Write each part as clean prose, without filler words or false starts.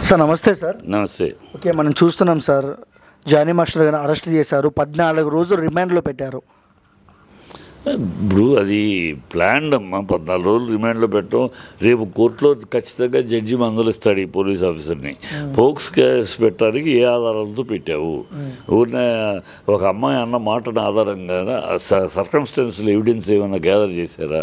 Sir నమస్తే sir. నమస్తే. Okay, మనం చూస్తున్నాం సార్, జానీ మాస్టర్ గారిని అరెస్ట్ చేశారు, 14 రోజులు రిమాండ్లో పెట్టారు. ఇప్పుడు అది ప్లాన్డ్ అమ్మా. 14 రోజులు రిమాండ్లో పెట్టడం, రేపు కోర్టులో ఖచ్చితంగా జడ్జి మందలిస్తాడు ఈ పోలీస్ ఆఫీసర్ని. పోక్స్ కేసు పెట్టడానికి ఏ ఆధారాలతో పెట్టావు? ఊరినే ఒక అమ్మాయి అన్న మాటన ఆధారంగా సర్కమ్స్టెన్షియల్ ఎవిడెన్స్ ఏమైనా గ్యాదర్ చేశారా?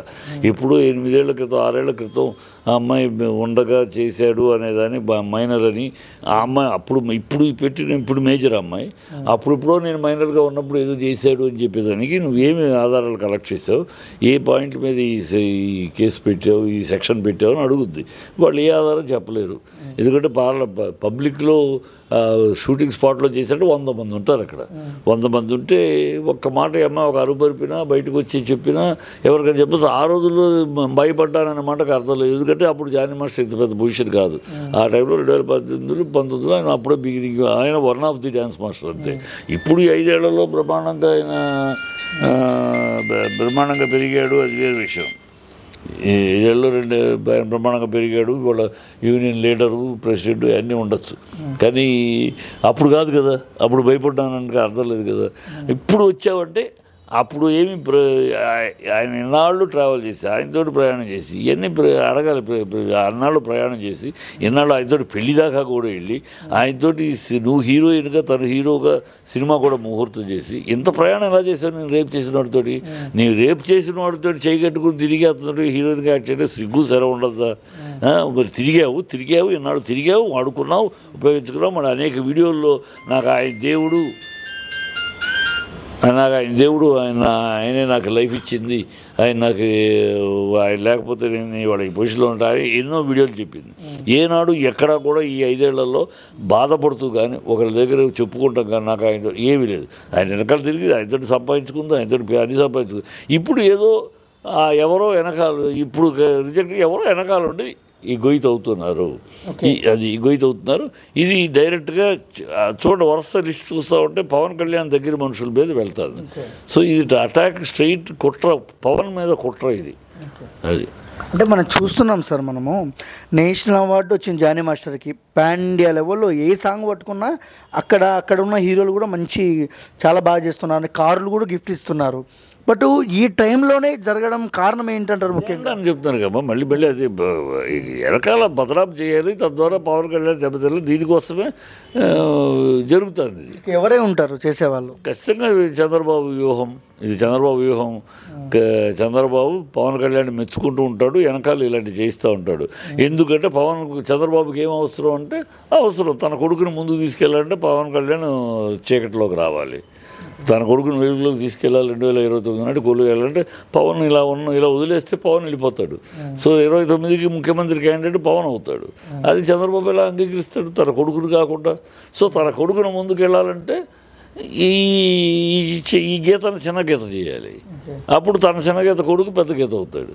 ఇప్పుడు 8 ఏళ్ల క్రితం 6 ఏళ్ల క్రితం ఆ అమ్మాయి ఉండగా చేశాడు అనేదాన్ని మైనర్ అని ఆ అమ్మాయి ఇప్పుడు మేజర్ అమ్మాయి అప్పుడెప్పుడో నేను మైనర్గా ఉన్నప్పుడు ఏదో చేశాడు అని చెప్పేదానికి నువ్వేమి ఆధారాలు కలెక్ట్ చేసావు, ఏ పాయింట్ మీద ఈ కేసు పెట్టావు, ఈ సెక్షన్ పెట్టావు అని అడుగుద్ది. వాళ్ళు ఏ ఆధారం చెప్పలేరు. ఎందుకంటే పబ్లిక్లో షూటింగ్ స్పాట్లో చేసినట్టు 100 మంది ఉంటారు అక్కడ. 100 మంది ఉంటే ఒక్క మాట అమ్మ ఒక అరుపరిపినా బయటకు వచ్చి చెప్పినా ఎవరికైనా చెప్పచ్చు. ఆ రోజుల్లో భయపడ్డానన్న మాటకు అర్థం లేదు. ఎందుకంటే అప్పుడు జానీ మాస్టర్ ఇంత పెద్ద పొజిషన్ కాదు. ఆ టైంలో 2018, 19 ఆయన అప్పుడే బిగినింగ్, ఆయన one of the dance master అంతే. ఇప్పుడు ఈ 5 ఏళ్లలో బ్రహ్మాండంగా పెరిగాడు, అది వేరే విషయం. 5 ఏళ్ళలో 2 బ్రహ్మాండంగా పెరిగాడు. వాళ్ళ యూనియన్ లీడరు, ప్రెసిడెంట్ అన్నీ ఉండొచ్చు. కానీ అప్పుడు కాదు కదా, అప్పుడు భయపడ్డానంటే అర్థం లేదు కదా. ఇప్పుడు వచ్చావంటే అప్పుడు ఏమి ఆయన ఎన్నాళ్ళు ట్రావెల్ చేసి ఆయనతో ప్రయాణం చేసి ఇవన్నీ అడగాలి. అన్నాళ్ళు ప్రయాణం చేసి ఎన్నాళ్ళు ఆయనతో పెళ్లి దాకా కూడా వెళ్ళి ఆయనతోటి నువ్వు హీరోయిన్గా తను హీరోగా సినిమా కూడా ముహూర్తం చేసి ఇంత ప్రయాణం ఎలా చేశావు? నేను రేపు చేసిన వాడితోటి, నేను రేపు చేసిన వాడితో చేయి కట్టుకుని తిరిగి అతను హీరోయిన్గా యాక్ట్ చేయడం సిగ్గు సెర ఉండదా? మరి తిరిగావు ఎన్నాళ్ళు తిరిగావు, వాడుకున్నావు, ఉపయోగించుకున్నావు. మన అనేక వీడియోల్లో నాకు ఆయన దేవుడు ఆయనే నాకు లైఫ్ ఇచ్చింది, ఆయన లేకపోతే నేను వాళ్ళ ఈ పొజిషన్లో ఉంటాను ఎన్నో వీడియోలు చెప్పింది. ఏనాడు ఎక్కడా కూడా ఈ 5 ఏళ్లలో బాధపడుతూ కానీ ఒకరి దగ్గర చెప్పుకుంటాం కానీ నాకు ఆయనతో ఏమీ లేదు. ఆయన వెనకాల తిరిగి ఆయనతో సంపాదించుకుంది, ఆయనతో అన్ని సంపాదించుకుంది. ఇప్పుడు ఏదో ఎవరో వెనకాల ఇప్పుడు రిజెక్ట్ ఎవరో వెనకాల ఉండి ఈ గొయ్యి తవ్వుతున్నారు. ఇది డైరెక్ట్గా వరుస లిస్ట్ చూస్తూ ఉంటే పవన్ కళ్యాణ్ దగ్గర మనుషుల మీద వెళ్తుంది. సో ఇది అటాక్ స్ట్రైట్ కుట్ర, పవన్ మీద కుట్ర ఇది. అది అంటే మనం చూస్తున్నాం సార్, మనము నేషనల్ అవార్డు వచ్చిన జానీ మాస్టర్కి పాన్ ఇండియా లెవెల్లో ఏ సాంగ్ పట్టుకున్నా అక్కడ ఉన్న హీరోలు కూడా చాలా బాగా చేస్తున్నారు, కార్లు కూడా గిఫ్ట్ ఇస్తున్నారు. బట్ ఈ టైంలోనే జరగడం కారణం ఏంటంటారు? ముఖ్యంగా అని చెప్తాను కదా, మళ్ళీ అది వెనకాల బదలాం చేయాలి, తద్వారా పవన్ కళ్యాణ్ దెబ్బతిల్లి దీనికోసమే జరుగుతుంది. ఎవరే ఉంటారు చేసేవాళ్ళు? ఖచ్చితంగా చంద్రబాబు వ్యూహం. ఇది చంద్రబాబు వ్యూహం. చంద్రబాబు పవన్ కళ్యాణ్ మెచ్చుకుంటూ ఉంటాడు, వెనకాల ఇలాంటి చేస్తూ ఉంటాడు. ఎందుకంటే చంద్రబాబుకి ఏం అవసరం అంటే తన కొడుకుని ముందుకు తీసుకెళ్ళాలంటే పవన్ కళ్యాణ్ చీకటిలోకి రావాలి, తన కొడుకుని వెలుగులోకి తీసుకెళ్ళాలి. 2029 నాటి కొలువు వెళ్ళాలంటే పవన్ ఇలా వదిలేస్తే పవన్ వెళ్ళిపోతాడు. సో 29కి ముఖ్యమంత్రి క్యాండిడేట్ పవన్ అవుతాడు. అది చంద్రబాబు ఎలా అంగీకరిస్తాడు తన కొడుకుని కాకుండా? సో తన కొడుకుని ముందుకు వెళ్ళాలంటే ఈ గీతను చిన్న గీత చేయాలి. అప్పుడు తన చిన్న గీత కొడుకు పెద్ద గీత అవుతాడు.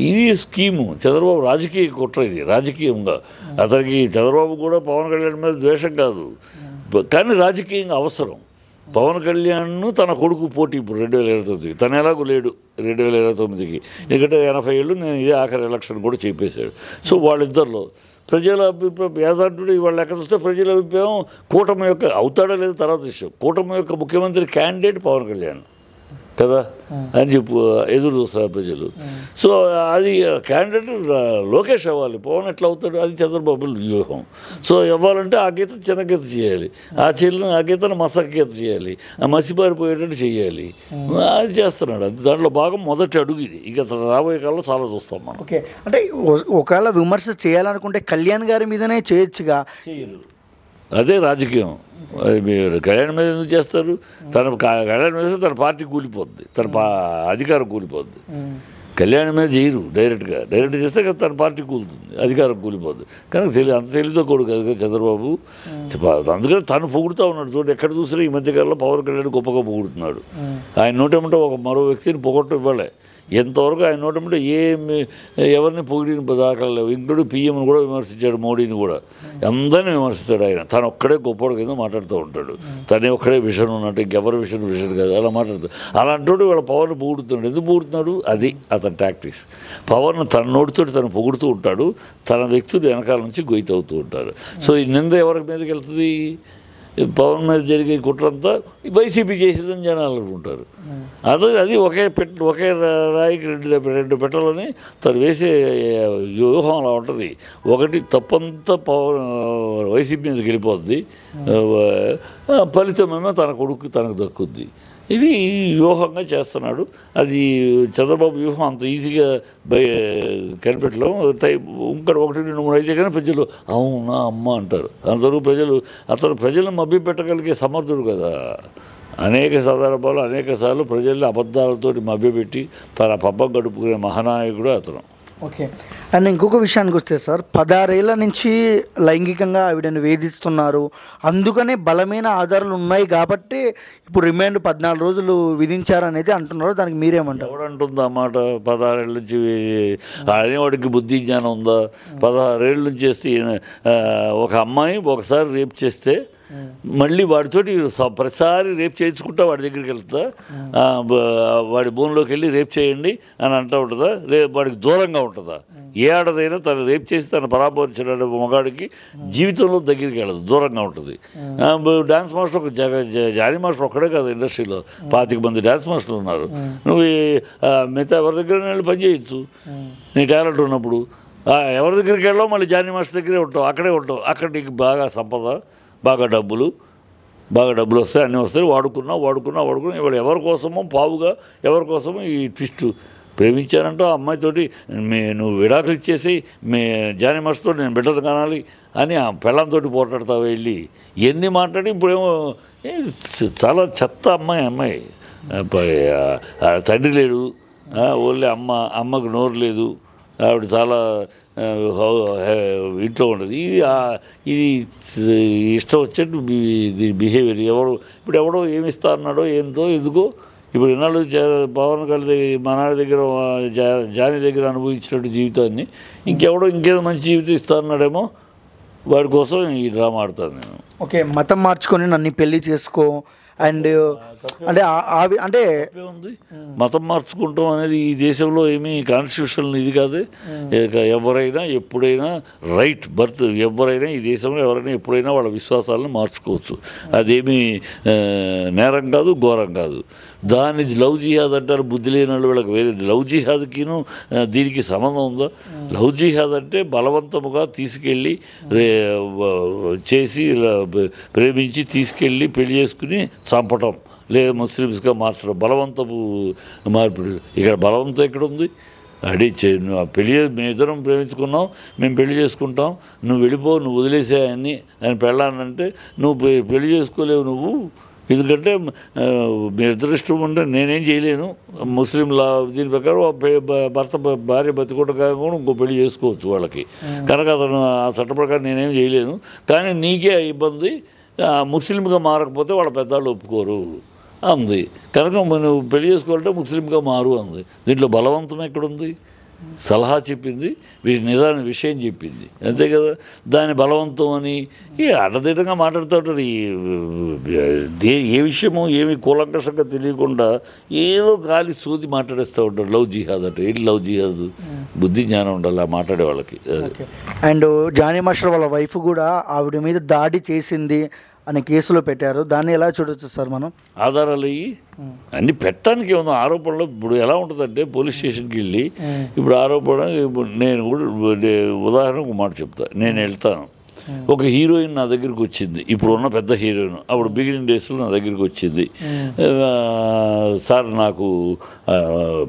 ఇది స్కీము. చంద్రబాబు రాజకీయ కుట్ర. ఇది రాజకీయంగా అతనికి చంద్రబాబు కూడా పవన్ కళ్యాణ్ మీద ద్వేషం కాదు, కానీ రాజకీయంగా అవసరం. పవన్ కళ్యాణ్ తన కొడుకు పోటీ ఇప్పుడు 2029కి, తను ఎలాగూ లేడు 2029కి. ఎందుకంటే 80 ఏళ్ళు నేను ఇదే ఆఖరి ఎలక్షన్ కూడా చెప్పేశాడు. సో వాళ్ళిద్దరిలో ప్రజల అభిప్రాయం యాజార్టుడు ఇవాళ లెక్క చూస్తే ప్రజల అభిప్రాయం కూటమి యొక్క అవుతాడో లేదో తర్వాత విషయం. కూటమి యొక్క ముఖ్యమంత్రి క్యాండిడేట్ పవన్ కళ్యాణ్ కదా అని ఎదురు చూస్తారు ప్రజలు. సో అది క్యాండిడేట్ లోకేష్ అవ్వాలి, పవన్ ఎట్లా అవుతాడు? అది చంద్రబాబు వ్యూహం. సో ఇవ్వాలంటే ఆ గీత చిన్న గీత చేయాలి, ఆ గీతను మసక గీత చేయాలి, ఆ మసిపారిపోయేటట్టు చేయాలి. అది చేస్తున్నాడు. అది దాంట్లో భాగం మొదటి అడుగు ఇది. ఇక రాబోయే కాలంలో చాలా చూస్తాం మనం. ఓకే, అంటే ఒకవేళ విమర్శ చేయాలనుకుంటే కళ్యాణ్ గారి మీదనే చేయొచ్చుగా. అదే రాజకీయం. కళ్యాణ్ మీద ఎందుకు చేస్తారు? కళ్యాణ్ మీద తన పార్టీ కూలిపోద్ది, తన అధికారం కూలిపోద్ది. కళ్యాణ్ మీద చేయరు డైరెక్ట్ చేస్తే కదా తన పార్టీ కూలుతుంది, అధికారం కూలిపోద్ది. కానీ అంత తెలివితో కొడు కదా చంద్రబాబు. అందుకని తను పొగుడుతూ ఉన్నాడు. చూడండి, ఎక్కడ చూసినా ఈ మధ్యకాలంలో పవన్ కళ్యాణ్ గొప్పగా పొగుడుతున్నాడు. ఆయన నోటేమంటే మరో వ్యక్తిని పొగట్టం ఇవ్వలే. ఎంతవరకు ఆయన నోటంటే ఎవరిని పొగిడిన దాఖలు లేవు. ఇంక్లూడింగ్ పిఎంను కూడా విమర్శించాడు, మోడీని కూడా అందరినీ విమర్శిస్తాడు ఆయన. తను ఒక్కడే గొప్పవాడు కింద మాట్లాడుతూ ఉంటాడు. తనే ఒక్కడే విషయం ఉన్నట్టు ఇంకెవరి విషయం కాదు అలా మాట్లాడుతాడు. అలాంటి వాళ్ళ పవర్ని పొగుడుతున్నాడు. ఎందుకు పొగుడుతున్నాడు? అది అతని టాక్టిక్స్. పవర్ని తన నోటితోటి తను పొగుడుతూ ఉంటాడు, తన వ్యక్తులు వెనకాల నుంచి గొయ్యి అవుతూ ఉంటారు. సో ఈ నింద ఎవరి మీదకి వెళ్తుంది? పవన్ మీద జరిగే కుట్రంతా వైసీపీ చేసేదని జనాలు అనుకుంటారు. అది ఒకే రాయికి రెండు పెట్టలని తను వేసే వ్యూహం అలా ఉంటుంది. ఒకటి తప్పంతా వైసీపీ మీదకి వెళ్ళిపోద్ది, ఫలితమేమో తన కొడుకు తనకు దక్కుద్ది. ఇది వ్యూహంగా చేస్తున్నాడు. అది చంద్రబాబు వ్యూహం అంత ఈజీగా కనిపెట్టలేం. ఇంకా 1, 2, 3 అయితే కానీ ప్రజలు అవునా అమ్మ అంటారు. అందరూ అతను ప్రజలను మభ్యపెట్టగలిగే సమర్థుడు కదా. అనేక సందర్భాలు అనేకసార్లు ప్రజల్ని అబద్ధాలతోటి మభ్యపెట్టి తన పబ్బం గడుపుకునే మహానాయకుడు అతను. ఓకే. అండ్ ఇంకొక విషయానికి వస్తే సార్, 16 ఏళ్ల నుంచి లైంగికంగా ఆవిడని వేధిస్తున్నారు, అందుకనే బలమైన ఆధారాలు ఉన్నాయి కాబట్టి ఇప్పుడు రిమాండ్ 14 రోజులు విధించారనేది అంటున్నారు. దానికి మీరేమంటారు? ఎవడంటుంది అన్నమాట? 16 ఏళ్ళ నుంచి అనేవాడికి బుద్ధి జ్ఞానం ఉందా? 16 ఏళ్ళ నుంచి చేస్తే ఒక అమ్మాయి ఒకసారి రేప్ చేస్తే మళ్ళీ వాడితోటి ప్రతిసారి రేప్ చేయించుకుంటా వాడి దగ్గరికి వెళ్తా, వాడి భూమిలోకి వెళ్ళి రేప్ చేయండి అని అంటూ ఉంటుందా? వాడికి దూరంగా ఉంటుందా? ఏ ఆడదైనా తను రేప్ చేసి తను పరామర్శించిన మగాడికి జీవితంలో దగ్గరికి వెళ్ళదు, దూరంగా ఉంటుంది. డ్యాన్స్ మాస్టర్ ఒక జానీ మాస్టర్ ఒక్కడే కాదు, ఇండస్ట్రీలో 25 మంది డ్యాన్స్ మాస్టర్లు ఉన్నారు. నువ్వు మిగతా ఎవరి దగ్గర వెళ్ళి పని చేయొచ్చు నీ టాలెంట్ ఉన్నప్పుడు. ఎవరి దగ్గరికి వెళ్ళావు మళ్ళీ జానీ మాస్టర్ దగ్గరే ఉంటావు, అక్కడే ఉంటావు. అక్కడ నీకు బాగా సంపద, బాగా డబ్బులు వస్తాయి, అన్నీ వస్తాయి. వాడుకున్నా ఇవాడు ఎవరి కోసమో పావుగా ఎవరి కోసమో ఈ ట్విస్ట్ ప్రేమించానంటో ఆ అమ్మాయితోటి నువ్వు విడాకులు ఇచ్చేసి జానీ మాస్టర్తో నేను బిడ్డలు కానాలి అని ఆ పెళ్ళంతో పోట్లాడతావు వెళ్ళి ఎన్ని మాట్లాడి. ఇప్పుడేమో చాలా చెత్త అమ్మాయి. తండ్రి లేడు, ఓన్లీ అమ్మకు నోరు లేదు, ఆవిడ చాలా ఇంట్లో ఉండదు. ఇది ఇష్టం వచ్చేట్టు బిహేవియర్. ఎవడో ఏమిస్తా అన్నాడో ఏంటో ఎందుకో. ఇప్పుడు ఇన్నాళ్ళు పవన్ కళ్యాణ్ మా నాన్న దగ్గర జానీ దగ్గర అనుభవించినట్టు జీవితాన్ని ఇంకేదో మంచి జీవితం ఇస్తా అన్నాడేమో, వాడి కోసం ఈ డ్రామా ఆడతాను నేను. ఓకే. మతం మార్చుకొని నన్ను పెళ్లి చేసుకో అండ్ అంటే ఉంది. మతం మార్చుకుంటాం అనేది ఈ దేశంలో ఏమీ కాన్స్టిట్యూషన్ ఇది కాదు. ఎవరైనా ఎప్పుడైనా రైట్ బర్త్, ఎవరైనా ఈ దేశంలో ఎవరైనా ఎప్పుడైనా వాళ్ళ విశ్వాసాలను మార్చుకోవచ్చు. అదేమీ నేరం కాదు, ఘోరం కాదు. దాన్ని లవ్ జిహాద్ అంటారు. బుద్ధి లేని వాళ్ళు వీళ్ళకి వేరే లవ్ జిహాద్కిను దీనికి సంబంధం ఉందా? లవ్ జిహాద్ అంటే బలవంతముగా తీసుకెళ్ళి చేసి ప్రేమించి తీసుకెళ్ళి పెళ్లి చేసుకుని చంపటం, లేదా ముస్లిమ్స్గా మార్చడం, బలవంతపు మార్పిడి. ఇక్కడ బలవంతం ఎక్కడుంది? మేమిద్దరం ప్రేమించుకున్నాం, మేము పెళ్లి చేసుకుంటాం, నువ్వు వెళ్ళిపో, నువ్వు వదిలేసాయని ఆయన పెళ్ళానంటే నువ్వు పెళ్లి చేసుకోలేవు నువ్వు, ఎందుకంటే మీ అదృష్టం ఉంటే నేనేం చేయలేను. ముస్లిం లా దీని ప్రకారం భార్య బతికోవడం కాకుండా ఇంకో పెళ్లి చేసుకోవచ్చు వాళ్ళకి. కనుక అతను ఆ చట్ట ప్రకారం నేనేం చేయలేను. కానీ నీకే ఇబ్బంది, ముస్లింగా మారకపోతే వాళ్ళ పెద్దవాళ్ళు ఒప్పుకోరు అంది. కనుక నువ్వు పెళ్లి చేసుకోవాలంటే ముస్లింగా మారు అంది. దీంట్లో బలవంతం ఎక్కడుంది? సలహా చెప్పింది, నిజాన్ని విషయం చెప్పింది, అంతే కదా. దాని బలవంతం అని అడ్డదిడ్డంగా మాట్లాడుతూ ఉంటారు. ఏ విషయమో ఏమి కూలంకషంగా తెలియకుండా ఏదో గాలి సూది మాట్లాడేస్తూ ఉంటారు. లవ్ జిహాద్ అంటే ఏంటి? లవ్ జిహాద్ బుద్ధి జ్ఞానం ఉండాలి ఆ మాట్లాడే వాళ్ళకి. అండ్ జానీ మాస్టర్ వాళ్ళ వైఫ్ కూడా ఆవిడ మీద దాడి చేసింది అనే కేసులో పెట్టారు. దాన్ని ఎలా చూడవచ్చు సార్ మనం? ఆధారాలు అయ్యి అన్ని పెట్టడానికి ఏమన్నా ఆరోపణలు. ఇప్పుడు ఎలా ఉంటుందంటే పోలీస్ స్టేషన్కి వెళ్ళి ఇప్పుడు ఆరోపణ, ఇప్పుడు నేను కూడా ఉదాహరణకు మాట చెప్తా. నేను వెళ్తాను, ఒక హీరోయిన్ నా దగ్గరికి వచ్చింది, ఇప్పుడు ఉన్న పెద్ద హీరోయిన్, అప్పుడు బిగినింగ్ డేస్లో నా దగ్గరికి వచ్చింది. సార్ నాకు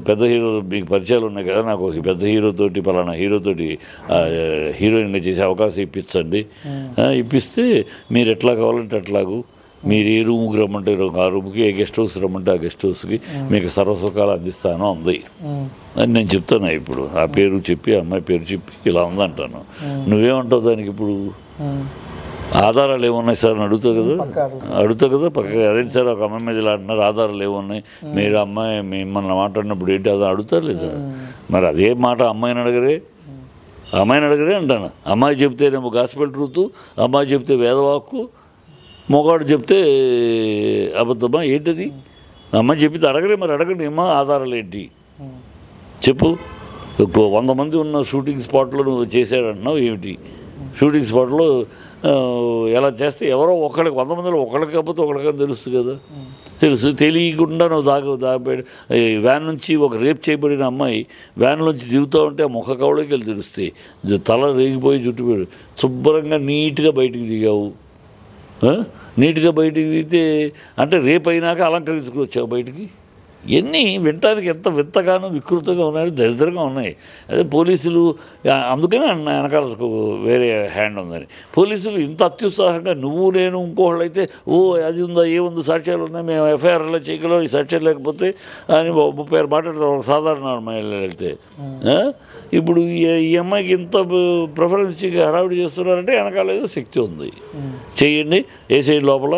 పెద్ద హీరో మీకు పరిచయాలు ఉన్నాయి కదా, నాకు ఒక పెద్ద హీరోతోటి పలానా హీరోతోటి హీరోయిన్గా చేసే అవకాశం ఇప్పించండి, ఇప్పిస్తే మీరు ఎట్లా కావాలంటే అట్లాగూ, మీరు ఏ రూమ్కి రమ్మంటే ఆ రూమ్కి, ఏ గెస్ట్ హౌస్ రమ్మంటే ఆ గెస్ట్ హౌస్కి మీకు సర్వసుఖాలు అందిస్తాను అంది అని నేను చెప్తాను. ఇప్పుడు ఆ పేరు చెప్పి, అమ్మాయి పేరు చెప్పి ఇలా ఉందంటాను. నువ్వేమంటావు దానికి? ఇప్పుడు ఆధారాలు ఏమున్నాయి సార్ అని అడుగుతావు కదా పక్కగా. అదేంటి సార్ ఒక అమ్మాయి మీద ఇలా అంటున్నారు, ఆధారాలు ఏమున్నాయి, మీరు అమ్మాయి మిమ్మల్ని మాట్లాడినప్పుడు ఏంటి అది అడుగుతారు లేదా? మరి అదే మాట అమ్మాయిని అడగరే అంటాను. అమ్మాయి చెప్తేనేమో గాస్పెల్ ట్రూత్, అమ్మాయి చెప్తే వేదవాక్కు, మొగాడు చెప్తే అబద్ధమా ఏంటది? అమ్మాయి చెప్పితే అడగరే, మరి అడగండి ఏమో ఆధారాలు ఏంటి చెప్పు. 100 మంది ఉన్న షూటింగ్ స్పాట్లో నువ్వు చేశాడంటున్నావు ఏమిటి? షూటింగ్ స్పాట్లో ఎలా చేస్తే ఎవరో ఒకళ్ళకి 100 మందిలో ఒకళ్ళకి కాకపోతే ఒకళ్ళకని తెలుస్తుంది కదా. తెలియకుండా నువ్వు దాగిపోయాడు. వ్యాన్ నుంచి ఒక రేప్ చేయబడిన అమ్మాయి వ్యాన్లోంచి దిగుతూ ఉంటే ఆ ముఖ కవళకి వెళ్ళి తెలుస్తాయి. తల రేగిపోయి జుట్టు పోయాడు. శుభ్రంగా నీట్గా బయటికి దిగావు. నీట్గా బయటికి దిగితే అంటే రేపు అయినాక అలంకరించుకుని వచ్చావు బయటికి. ఇవన్నీ వినటానికి ఎంత వింతగానో వికృతంగా ఉన్నాయి, దరిద్రంగా ఉన్నాయి. అదే పోలీసులు అందుకనే వెనకాల వేరే హ్యాండ్ ఉందని. పోలీసులు ఇంత అత్యుత్సాహంగా నువ్వు నేను ఇంకోళ్ళు అయితే అది ఉందా ఏముంది సాక్ష్యాలు ఉన్నాయి మేము ఎఫ్ఐఆర్లో చేయగలం, ఈ సాక్ష్యాలు లేకపోతే అని 36 మాట్లాడతారు ఒక సాధారణ మహిళలు వెళ్తే. ఇప్పుడు ఈ అమ్మాయికి ఇంత ప్రిఫరెన్స్ ఇచ్చి హడావిడి చేస్తున్నారంటే వెనకాల ఏదో శక్తి ఉంది. చేయండి, ఏసీ లోపల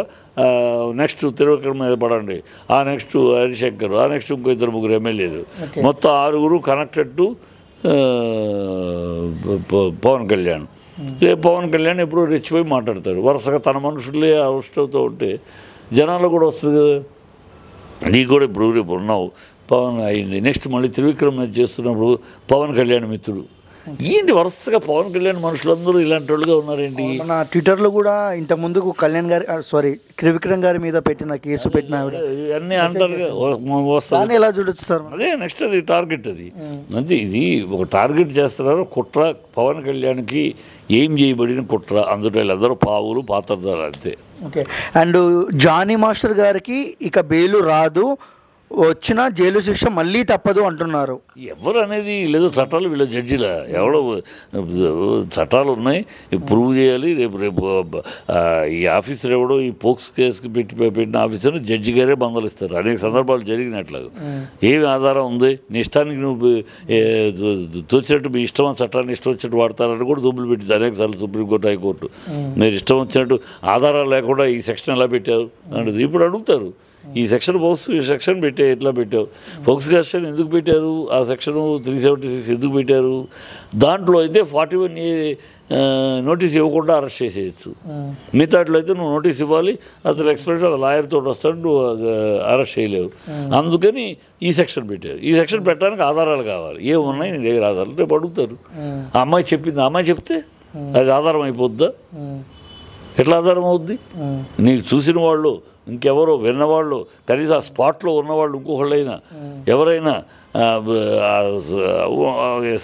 నెక్స్ట్ త్రివిక్రమ్ మీద పడండి, ఆ నెక్స్ట్ హరిశంకర్, ఆ నెక్స్ట్ ఇంకో 2-3 ఎమ్మెల్యేలు, మొత్తం 6 కనెక్టెడ్ టు పవన్ కళ్యాణ్. రేపు పవన్ కళ్యాణ్ ఎప్పుడూ రెచ్చిపోయి మాట్లాడతాడు. వరుసగా తన మనుషులే అరెస్ట్ అవుతూ ఉంటే జనాలు కూడా వస్తుంది కదా. నీకు కూడా ఇప్పుడు రేపు ఉన్నావు, పవన్ అయింది, నెక్స్ట్ మళ్ళీ త్రివిక్రమ్ మీద చేస్తున్నప్పుడు పవన్ కళ్యాణ్ మిత్రుడు. ఏంటి వరుసగా పవన్ కళ్యాణ్ మనుషులందరూ ఇలాంటి వాళ్ళుగా ఉన్నారేంటి? మన ట్విట్టర్లో కూడా ఇంత ముందుకు కళ్యాణ్ గారి త్రివిక్రమ్ గారి మీద పెట్టిన కేసు పెట్టిన అన్నీ అంటారు వస్తాను. ఎలా చూడొచ్చు సార్? అదే నెక్స్ట్ అది టార్గెట్. అది అంతే, ఇది ఒక టార్గెట్ చేస్తున్నారు. కుట్ర పవన్ కళ్యాణ్కి ఏం చేయబడిన కుట్ర, అందులో వీళ్ళందరూ పావులు పాత్రధారు అంతే. ఓకే. అండ్ జానీ మాస్టర్ గారికి ఇక బెయిలు రాదు, వచ్చిన జైలు శిక్ష మళ్ళీ తప్పదు అంటున్నారు. ఎవరు అనేది లేదు, చట్టాలు వీళ్ళ జడ్జిలా ఎవడో చట్టాలు ఉన్నాయి, ప్రూవ్ చేయాలి. రేపు ఈ ఆఫీసర్ ఎవడో ఈ పోక్స్ కేసుకి పెట్టిన ఆఫీసర్ని జడ్జి గారే బందలిస్తారు. అనేక సందర్భాలు జరిగినట్లు. ఏమి ఆధారం ఉంది? నీ ఇష్టానికి నువ్వు తోచినట్టు మీ ఇష్టం చట్టాన్ని ఇష్టం వచ్చినట్టు వాడతారని కూడా దుబ్బులు పెట్టింది అనేకసార్లు సుప్రీంకోర్టు, హైకోర్టు. మీరు ఇష్టం వచ్చినట్టు ఆధారాలు లేకుండా ఈ సెక్షన్ ఎలా పెట్టారు అంటే ఇప్పుడు అడుగుతారు. ఈ సెక్షన్ ఈ సెక్షన్ ఎట్లా పెట్టావు? ఫోక్స్ సెక్షన్ ఎందుకు పెట్టారు? ఆ సెక్షన్ 376 ఎందుకు పెట్టారు? దాంట్లో అయితే 41A నోటీస్ ఇవ్వకుండా అరెస్ట్ చేసేయచ్చు. మిగతాట్లో అయితే నువ్వు నోటీస్ ఇవ్వాలి, అతను ఎక్స్పెక్ట్ లాయర్ తోటి వస్తాడు, నువ్వు అరెస్ట్ చేయలేవు. అందుకని ఈ సెక్షన్ పెట్టారు. ఈ సెక్షన్ పెట్టడానికి ఆధారాలు కావాలి. ఏమున్నాయి నీ దగ్గర ఆధారాలు? రేపు అడుగుతారు. ఆ అమ్మాయి చెప్పింది, ఆ అమ్మాయి చెప్తే అది ఆధారం అయిపోద్దా? ఎట్లా ఆధారం అవుద్ది? నీకు చూసిన వాళ్ళు, ఇంకెవరో విన్నవాళ్ళు, కనీసం ఆ స్పాట్లో ఉన్నవాళ్ళు ఇంకొకళ్ళైనా ఎవరైనా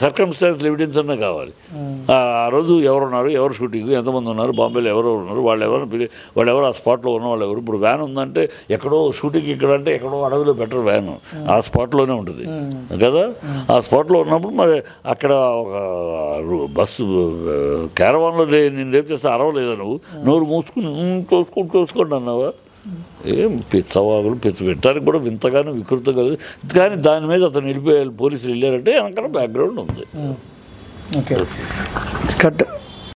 సర్కమ్స్టాన్షియల్ ఎవిడెన్స్ అన్నా కావాలి. ఆ రోజు ఎవరున్నారు, ఎవరు షూటింగ్, ఎంతమంది ఉన్నారు, బాంబేలో ఎవరో ఉన్నారు, వాళ్ళెవరు ఆ స్పాట్లో ఉన్న వాళ్ళు ఎవరు. ఇప్పుడు వ్యాన్ ఉందంటే ఎక్కడో షూటింగ్ ఇక్కడ అంటే ఎక్కడో అడవిలో బెటర్ వ్యాన్ ఆ స్పాట్లోనే ఉంటుంది కదా. ఆ స్పాట్లో ఉన్నప్పుడు మరి అక్కడ ఒక బస్సు క్యారవాన్లో నేను రేపు చేస్తే అరవలేదా? నువ్వు నోరు మూసుకుని చూసుకోండి అన్నావా? ఏం పిచ్చవాగులు పెట్టడానికి కూడా వింతగానే వికృతంగా. కానీ దాని మీద అతను వెళ్ళిపోయారు, పోలీసులు వెళ్ళారంటే వెనకాల బ్యాక్గ్రౌండ్ ఉంది. ఓకే.